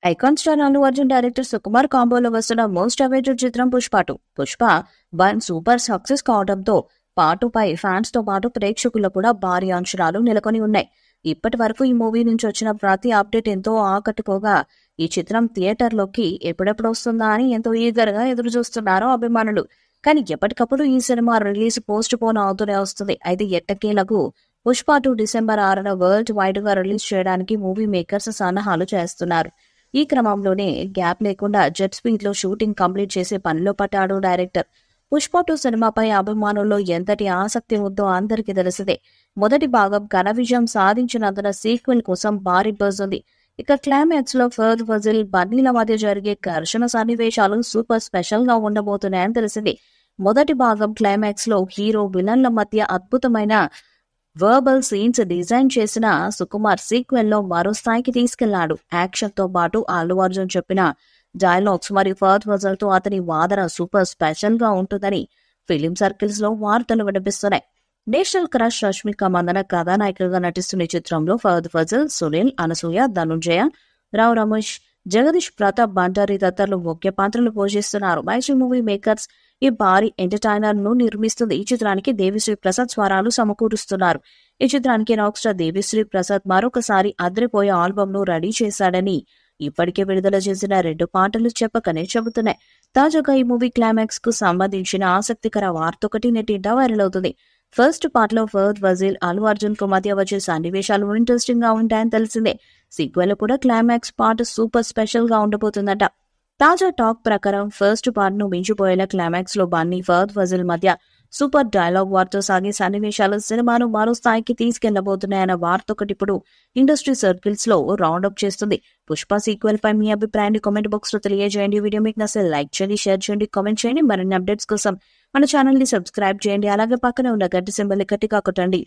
Icon star Allu Arjun director Sukumar కాంబోలో వస్తున్న most awaited చిత్రం పుష్ప 2. పుష్ప 1 సూపర్ సక్సెస్ కావడంతో పాటుపై ఫ్యాన్స్ తో పాటు ప్రేక్షకుల్లో కూడా భారీ అంచనాలు నెలకొని ఉన్నాయి. ఇప్పటి వరకు ఈ మూవీ నుంచి వచ్చిన ప్రతి అప్డేట్ ఎంతో ఆకట్టుకోగా ఈ చిత్రం థియేటర్లోకి ఎప్పుడెప్పుడు వస్తుందా అని ఎంతో ఈగర్ గా ఎదురు చూస్తున్నారు అభిమానులు. కానీ ఎప్పటికప్పుడు ఈ సినిమా రిలీజ్ పోస్ట్ పోన్ అవుతూనే వస్తుంది. అయితే ఎట్టకేలకు పుష్ప 2 డిసెంబర్ 6న వరల్డ్ వైడ్ గా రిలీజ్ చేయడానికి మూవీ మేకర్స్ సన్నాహాలు చేస్తున్నారు. ఈ క్రమంలోనే గ్యాప్ లేకుండా జెట్ స్పీడ్ లో షూటింగ్ కంప్లీట్ చేసే పనిలో పట్టాడు డైరెక్టర్. పుష్ప 2 సినిమాపై అభిమానుల్లో ఎంతటి ఆసక్తి ఉందో అందరికీ తెలిసిందే. మొదటి భాగం ఘన విజయం సాధించినందున సీక్వెల్ కోసం భారీ బజ్ ఉంది. ఇక క్లైమాక్స్ లో ఫర్ద్ ఫజిల్ బన్నీల మధ్య జరిగే ఘర్షణ సన్నివేశాలు సూపర్ స్పెషల్ గా ఉండబోతున్నాయని తెలిసింది. మొదటి భాగం క్లైమాక్స్ లో హీరో విలన్ల మధ్య అద్భుతమైన వర్బల్ సీన్స్ డిజైన్ చేసిన సుకుమార్ సీక్వెల్ లో మరో స్థాయికి తీసుకెళ్లాడు. యాక్షన్ తో పాటు అల్లు అర్జున్ చెప్పిన డైలాగ్స్ మరియు ఫర్ద్ ఫజల్ తో అతని వాదన సూపర్ స్పెషల్ గా ఉంటుందని ఫిలిం సర్కిల్స్ లో వార్తలు వినిపిస్తున్నాయి. నేషనల్ క్రష్ రష్మిక మందన కథానాయికగా నటిస్తున్న ఈ చిత్రంలో ఫర్ద్ ఫజల్, సునీల్, అనసూయ, ధనుంజయ, రావు రమేష్, జగదీష్ ప్రతాప్ బండారి తదితరులు ముఖ్య పాత్రలు పోషిస్తున్నారు. మైసూర్ మూవీ మేకర్స్ ఈ భారీ ఎంటర్టైనర్ ను నిర్మిస్తుంది. ఈ చిత్రానికి దేవిశ్రీ ప్రసాద్ స్వరాలు సమకూరుస్తున్నారు. ఈ చిత్రానికి రాక్ స్టార్ దేవిశ్రీ ప్రసాద్ మరొకసారి అద్రిపోయే ఆల్బమ్ ను రెడీ చేశాడని ఇప్పటికే విడుదల చేసిన 2 పాటలు చెప్పకనే చెబుతున్నాయి. తాజాగా ఈ మూవీ క్లైమాక్స్ కు సంబంధించిన ఆసక్తికర వార్త ఒకటి నెట్టింట వైరల్ అవుతుంది. ఫస్ట్ పార్ట్ లో ఫర్ద్ ఫజిల్, అల్లు అర్జున్ కు మధ్య వచ్చే సన్నివేశాలు ఇంట్రెస్టింగ్ గా ఉంటాయని తెలిసిందే. సీక్వెల్ కూడా క్లైమాక్స్ పార్ట్ సూపర్ స్పెషల్ గా ఉండబోతుందట. తాజా టాక్ ప్రకారం ఫస్ట్ పార్ట్ ను మించిపోయేలా క్లైమాక్స్ లో బన్నీ, ఫర్ద్ ఫజిల్ మధ్య సూపర్ డైలాగ్ వార్తో సాగే సన్నివేశాలు సినిమాను మరో స్థాయికి తీసుకెళ్లబోతున్నాయన్న వార్త ఒకటి ఇప్పుడు ఇండస్ట్రీ సర్కిల్స్ లో రౌండ్ అప్ చేస్తుంది. పుష్ప సీక్వెల్ పై మీ అభిప్రాయాన్ని కామెంట్ బాక్స్ లో తెలియజేయండి. వీడియో మీకు నచ్చితే లైక్ చేయండి, షేర్ చేయండి, కామెంట్ చేయండి. మరిన్ని అప్డేట్స్ కోసం మన ఛానల్ ని సబ్స్క్రైబ్ చేయండి. అలాగే పక్కనే ఉన్న గంట సింబల్ గట్టిగా కొట్టండి.